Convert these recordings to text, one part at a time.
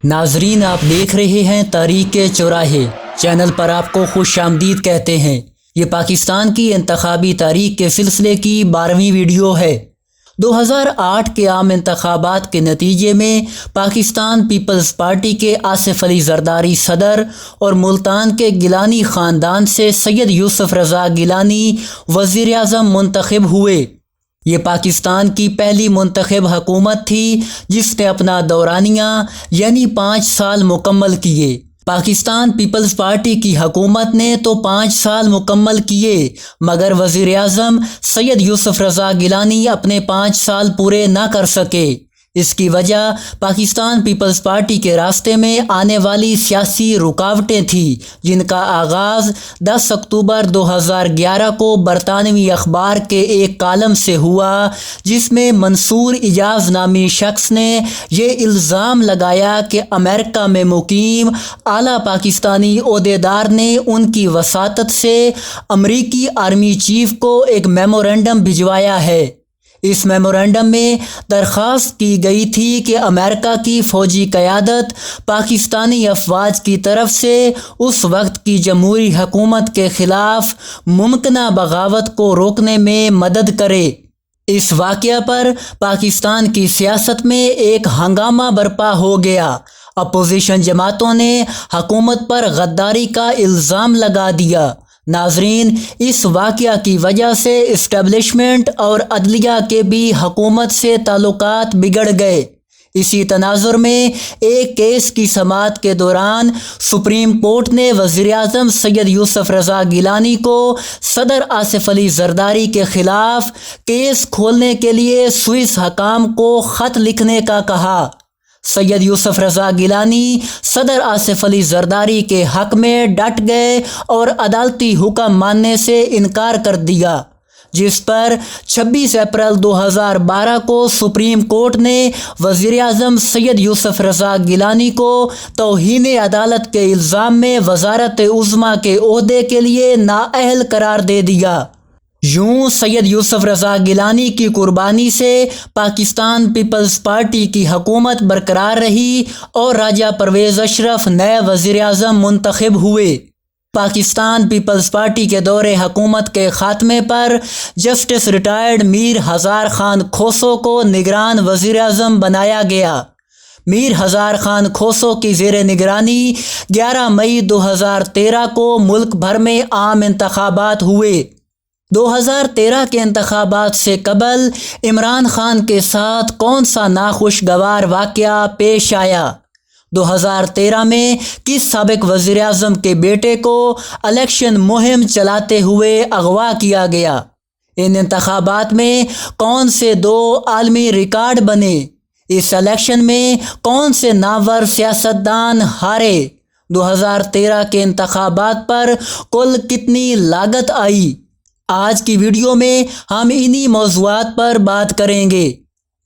ناظرین، آپ دیکھ رہے ہیں تاریخ چوراہے چینل پر آپ کو خوش آمدید کہتے ہیں۔ یہ پاکستان کی انتخابی تاریخ کے سلسلے کی 12ویں ویڈیو ہے۔ 2008 کے عام انتخابات کے نتیجے میں پاکستان پیپلز پارٹی کے آصف علی زرداری صدر اور ملتان کے گیلانی خاندان سے سید یوسف رضا گیلانی وزیر اعظم منتخب ہوئے۔ یہ پاکستان کی پہلی منتخب حکومت تھی جس نے اپنا دورانیہ یعنی 5 سال مکمل کیے۔ پاکستان پیپلز پارٹی کی حکومت نے تو 5 سال مکمل کیے، مگر وزیر اعظم سید یوسف رضا گیلانی اپنے 5 سال پورے نہ کر سکے۔ اس کی وجہ پاکستان پیپلز پارٹی کے راستے میں آنے والی سیاسی رکاوٹیں تھیں، جن کا آغاز 10 اکتوبر 2011 کو برطانوی اخبار کے ایک کالم سے ہوا، جس میں منصور اجاز نامی شخص نے یہ الزام لگایا کہ امریکہ میں مقیم اعلیٰ پاکستانی عہدیدار نے ان کی وساطت سے امریکی آرمی چیف کو ایک میمورنڈم بھجوایا ہے۔ اس میمورنڈم میں درخواست کی گئی تھی کہ امریکہ کی فوجی قیادت پاکستانی افواج کی طرف سے اس وقت کی جمہوری حکومت کے خلاف ممکنہ بغاوت کو روکنے میں مدد کرے۔ اس واقعہ پر پاکستان کی سیاست میں ایک ہنگامہ برپا ہو گیا۔ اپوزیشن جماعتوں نے حکومت پر غداری کا الزام لگا دیا۔ ناظرین، اس واقعہ کی وجہ سے اسٹیبلشمنٹ اور عدلیہ کے بھی حکومت سے تعلقات بگڑ گئے۔ اسی تناظر میں ایک کیس کی سماعت کے دوران سپریم کورٹ نے وزیر اعظم سید یوسف رضا گیلانی کو صدر آصف علی زرداری کے خلاف کیس کھولنے کے لیے سوئس حکام کو خط لکھنے کا کہا۔ سید یوسف رضا گیلانی صدر آصف علی زرداری کے حق میں ڈٹ گئے اور عدالتی حکم ماننے سے انکار کر دیا، جس پر 26 اپریل 2012 کو سپریم کورٹ نے وزیر اعظم سید یوسف رضا گیلانی کو توہین عدالت کے الزام میں وزارت عظمیٰ کے عہدے کے لیے نااہل قرار دے دیا۔ یوں سید یوسف رضا گیلانی کی قربانی سے پاکستان پیپلز پارٹی کی حکومت برقرار رہی اور راجہ پرویز اشرف نئے وزیر اعظم منتخب ہوئے۔ پاکستان پیپلز پارٹی کے دور حکومت کے خاتمے پر جسٹس ریٹائرڈ میر ہزار خان کھوسو کو نگران وزیر اعظم بنایا گیا۔ میر ہزار خان کھوسو کی زیر نگرانی 11 مئی 2013 کو ملک بھر میں عام انتخابات ہوئے۔ 2013 کے انتخابات سے قبل عمران خان کے ساتھ کون سا ناخوشگوار واقعہ پیش آیا؟ 2013 میں کس سابق وزیر اعظم کے بیٹے کو الیکشن مہم چلاتے ہوئے اغوا کیا گیا؟ ان انتخابات میں کون سے 2 عالمی ریکارڈ بنے؟ اس الیکشن میں کون سے نامور سیاستدان ہارے؟ 2013 کے انتخابات پر کل کتنی لاگت آئی؟ آج کی ویڈیو میں ہم انہی موضوعات پر بات کریں گے۔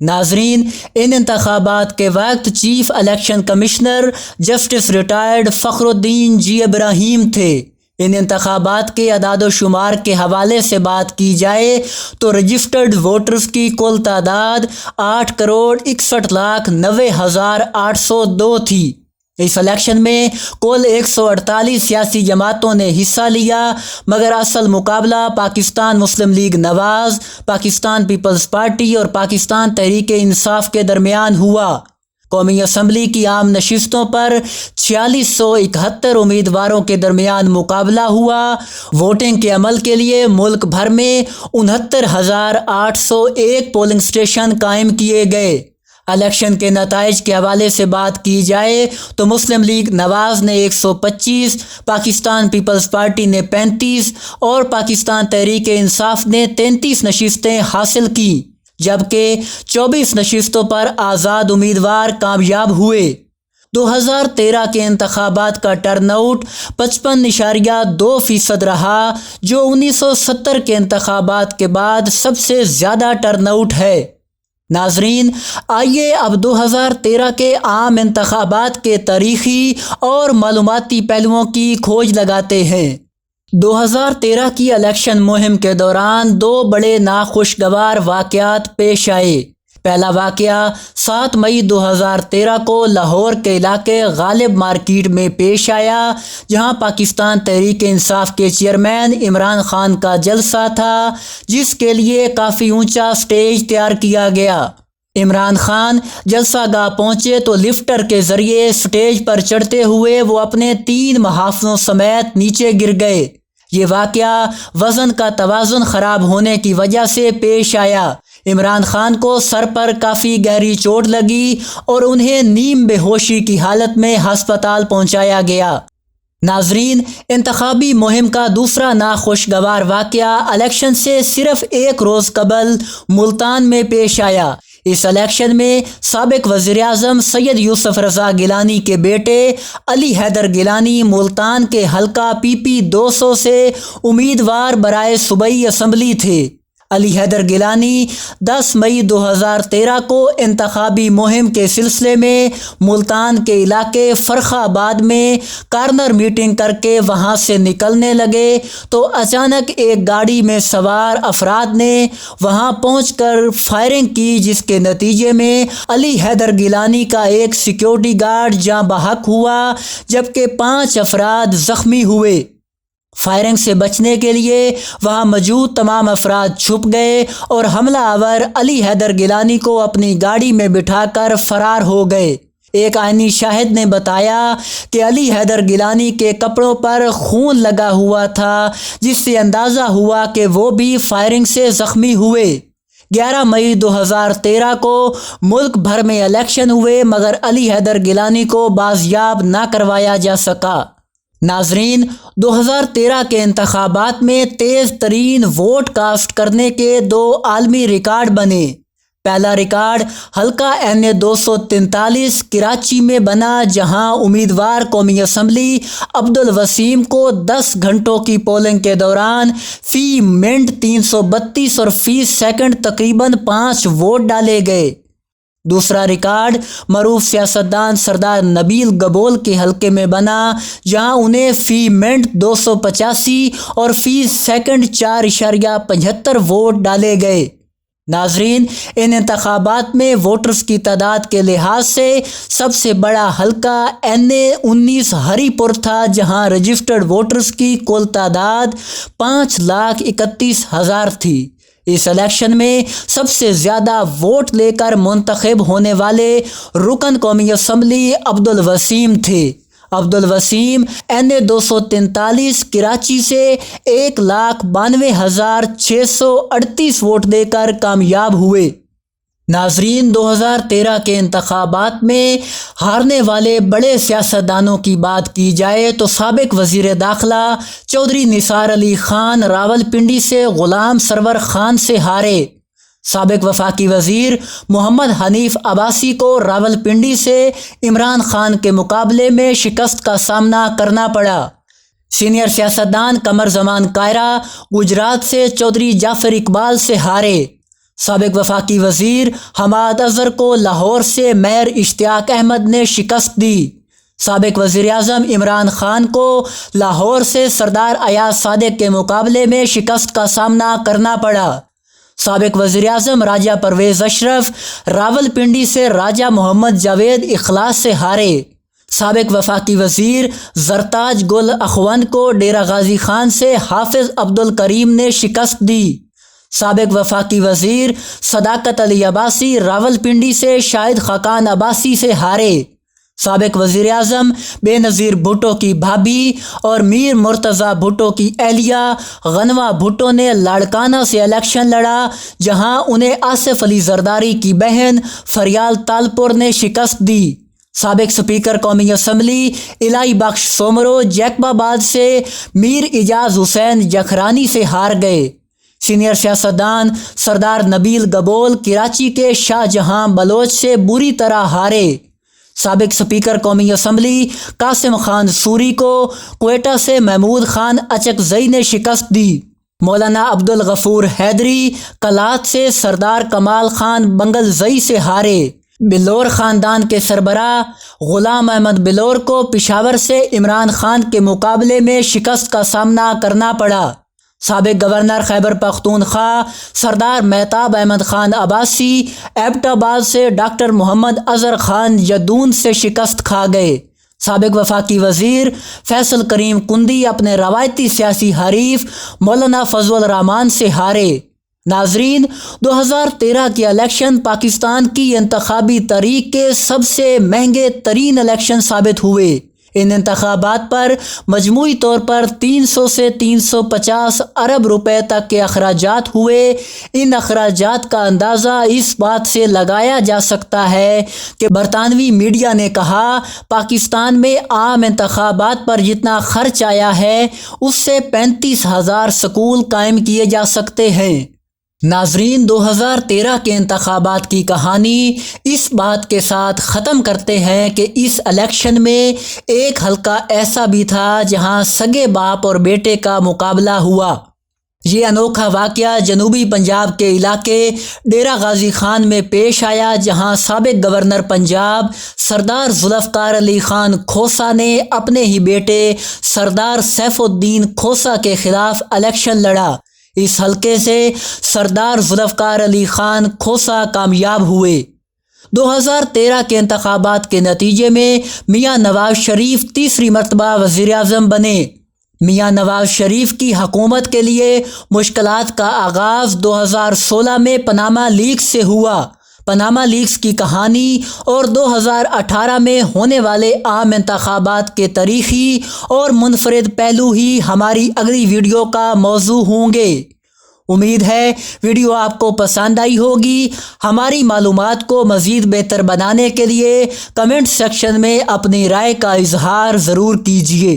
ناظرین، ان انتخابات کے وقت chief election commissioner justice retired فخر الدین جی ابراہیم تھے۔ ان انتخابات کے اعداد و شمار کے حوالے سے بات کی جائے تو رجسٹرڈ ووٹرز کی کل تعداد 8,61,90,802 تھی۔ اس الیکشن میں کل 148 سیاسی جماعتوں نے حصہ لیا، مگر اصل مقابلہ پاکستان مسلم لیگ نواز، پاکستان پیپلز پارٹی اور پاکستان تحریک انصاف کے درمیان ہوا۔ قومی اسمبلی کی عام نشستوں پر 4671 امیدواروں کے درمیان مقابلہ ہوا۔ ووٹنگ کے عمل کے لیے ملک بھر میں 69,801 پولنگ اسٹیشن قائم کیے گئے۔ الیکشن کے نتائج کے حوالے سے بات کی جائے تو مسلم لیگ نواز نے 125، پاکستان پیپلز پارٹی نے 35 اور پاکستان تحریک انصاف نے 33 نشستیں حاصل کی، جبکہ 24 نشستوں پر آزاد امیدوار کامیاب ہوئے۔ 2013 کے انتخابات کا ٹرن آؤٹ 55.2% رہا، جو 1970 کے انتخابات کے بعد سب سے زیادہ ٹرن آؤٹ ہے۔ ناظرین، آئیے اب 2013 کے عام انتخابات کے تاریخی اور معلوماتی پہلوؤں کی کھوج لگاتے ہیں۔ 2013 کی الیکشن مہم کے دوران 2 بڑے ناخوشگوار واقعات پیش آئے۔ پہلا واقعہ 7 مئی 2013 کو لاہور کے علاقے غالب مارکیٹ میں پیش آیا، جہاں پاکستان تحریک انصاف کے چیئرمین عمران خان کا جلسہ تھا، جس کے لیے کافی اونچا سٹیج تیار کیا گیا۔ عمران خان جلسہ گاہ پہنچے تو لفٹر کے ذریعے سٹیج پر چڑھتے ہوئے وہ اپنے 3 محافظوں سمیت نیچے گر گئے۔ یہ واقعہ وزن کا توازن خراب ہونے کی وجہ سے پیش آیا۔ عمران خان کو سر پر کافی گہری چوٹ لگی اور انہیں نیم بے ہوشی کی حالت میں ہسپتال پہنچایا گیا۔ ناظرین، انتخابی مہم کا دوسرا ناخوشگوار واقعہ الیکشن سے صرف 1 روز قبل ملتان میں پیش آیا۔ اس الیکشن میں سابق وزیراعظم سید یوسف رضا گیلانی کے بیٹے علی حیدر گیلانی ملتان کے حلقہ PP 200 سے امیدوار برائے صوبائی اسمبلی تھے۔ علی حیدر گیلانی 10 مئی 2013 کو انتخابی مہم کے سلسلے میں ملتان کے علاقے فرخ آباد میں کارنر میٹنگ کر کے وہاں سے نکلنے لگے تو اچانک ایک گاڑی میں سوار افراد نے وہاں پہنچ کر فائرنگ کی، جس کے نتیجے میں علی حیدر گیلانی کا ایک سیکیورٹی گارڈ جاں بحق ہوا، جبکہ 5 افراد زخمی ہوئے۔ فائرنگ سے بچنے کے لیے وہاں موجود تمام افراد چھپ گئے اور حملہ آور علی حیدر گیلانی کو اپنی گاڑی میں بٹھا کر فرار ہو گئے۔ ایک عینی شاہد نے بتایا کہ علی حیدر گیلانی کے کپڑوں پر خون لگا ہوا تھا، جس سے اندازہ ہوا کہ وہ بھی فائرنگ سے زخمی ہوئے۔ 11 مئی 2013 کو ملک بھر میں الیکشن ہوئے، مگر علی حیدر گیلانی کو بازیاب نہ کروایا جا سکا۔ ناظرین، 2013 کے انتخابات میں تیز ترین ووٹ کاسٹ کرنے کے 2 عالمی ریکارڈ بنے۔ پہلا ریکارڈ حلقہ NA 243 کراچی میں بنا، جہاں امیدوار قومی اسمبلی عبدالوسیم کو 10 گھنٹوں کی پولنگ کے دوران فی منٹ 332 اور فی سیکنڈ تقریباً 5 ووٹ ڈالے گئے۔ دوسرا ریکارڈ معروف سیاستدان سردار نبیل گبول کے حلقے میں بنا، جہاں انہیں فی منٹ 285 اور فی سیکنڈ 4.75 ووٹ ڈالے گئے۔ ناظرین، ان انتخابات میں ووٹرز کی تعداد کے لحاظ سے سب سے بڑا حلقہ NA 19 ہری پور تھا، جہاں رجسٹرڈ ووٹرز کی کل تعداد 5,31,000 تھی۔ اس الیکشن میں سب سے زیادہ ووٹ لے کر منتخب ہونے والے رکن قومی اسمبلی عبدالوسیم تھے۔ عبدالوسیم NA 243 کراچی سے 1,92,638 ووٹ دے کر کامیاب ہوئے۔ ناظرین، 2013 کے انتخابات میں ہارنے والے بڑے سیاستدانوں کی بات کی جائے تو سابق وزیر داخلہ چودھری نثار علی خان راولپنڈی سے غلام سرور خان سے ہارے۔ سابق وفاقی وزیر محمد حنیف عباسی کو راولپنڈی سے عمران خان کے مقابلے میں شکست کا سامنا کرنا پڑا۔ سینئر سیاستدان قمر زمان کائرہ گجرات سے چودھری جعفر اقبال سے ہارے۔ سابق وفاقی وزیر حماد اظہر کو لاہور سے مہر اشتیاق احمد نے شکست دی۔ سابق وزیر اعظم عمران خان کو لاہور سے سردار ایاز صادق کے مقابلے میں شکست کا سامنا کرنا پڑا۔ سابق وزیر اعظم راجہ پرویز اشرف راولپنڈی سے راجہ محمد جاوید اخلاص سے ہارے۔ سابق وفاقی وزیر زرتاج گل اخون کو ڈیرہ غازی خان سے حافظ عبدالکریم نے شکست دی۔ سابق وفاقی وزیر صداقت علی عباسی راولپنڈی سے شاہد خاقان عباسی سے ہارے۔ سابق وزیر اعظم بے نظیر بھٹو کی بھابھی اور میر مرتضیٰ بھٹو کی اہلیہ غنوہ بھٹو نے لاڑکانہ سے الیکشن لڑا، جہاں انہیں آصف علی زرداری کی بہن فریال تالپور نے شکست دی۔ سابق سپیکر قومی اسمبلی الہی بخش سومرو جیکب آباد سے میر اجاز حسین جکھرانی سے ہار گئے۔ سینئر سیاستدان سردار نبیل گبول کراچی کے شاہ جہاں بلوچ سے بری طرح ہارے۔ سابق سپیکر قومی اسمبلی قاسم خان سوری کو کوئٹہ سے محمود خان اچک زئی نے شکست دی۔ مولانا عبدالغفور حیدری کلات سے سردار کمال خان بنگل زئی سے ہارے۔ بلور خاندان کے سربراہ غلام احمد بلور کو پشاور سے عمران خان کے مقابلے میں شکست کا سامنا کرنا پڑا۔ سابق گورنر خیبر پختونخوا سردار مہتاب احمد خان عباسی ایبٹ آباد سے ڈاکٹر محمد اظہر خان جدون سے شکست کھا گئے۔ سابق وفاقی وزیر فیصل کریم کندی اپنے روایتی سیاسی حریف مولانا فضل الرحمان سے ہارے۔ ناظرین، 2013 کے الیکشن پاکستان کی انتخابی تاریخ کے سب سے مہنگے ترین الیکشن ثابت ہوئے۔ ان انتخابات پر مجموعی طور پر 300 سے 350 ارب روپے تک کے اخراجات ہوئے۔ ان اخراجات کا اندازہ اس بات سے لگایا جا سکتا ہے کہ برطانوی میڈیا نے کہا پاکستان میں عام انتخابات پر جتنا خرچ آیا ہے اس سے 35,000 سکول قائم کیے جا سکتے ہیں۔ ناظرین، 2013 کے انتخابات کی کہانی اس بات کے ساتھ ختم کرتے ہیں کہ اس الیکشن میں ایک حلقہ ایسا بھی تھا جہاں سگے باپ اور بیٹے کا مقابلہ ہوا۔ یہ انوکھا واقعہ جنوبی پنجاب کے علاقے ڈیرہ غازی خان میں پیش آیا، جہاں سابق گورنر پنجاب سردار ذوالفقار علی خان کھوسہ نے اپنے ہی بیٹے سردار سیف الدین کھوسہ کے خلاف الیکشن لڑا۔ اس حلقے سے سردار ذوالفقار علی خان کھوسہ کامیاب ہوئے۔ 2013 کے انتخابات کے نتیجے میں میاں نواز شریف تیسری مرتبہ وزیر اعظم بنے۔ میاں نواز شریف کی حکومت کے لیے مشکلات کا آغاز 2016 میں پاناما لیکس سے ہوا۔ پاناما لیکس کی کہانی اور 2018 میں ہونے والے عام انتخابات کے تاریخی اور منفرد پہلو ہی ہماری اگلی ویڈیو کا موضوع ہوں گے۔ امید ہے ویڈیو آپ کو پسند آئی ہوگی۔ ہماری معلومات کو مزید بہتر بنانے کے لیے کمنٹ سیکشن میں اپنی رائے کا اظہار ضرور کیجیے۔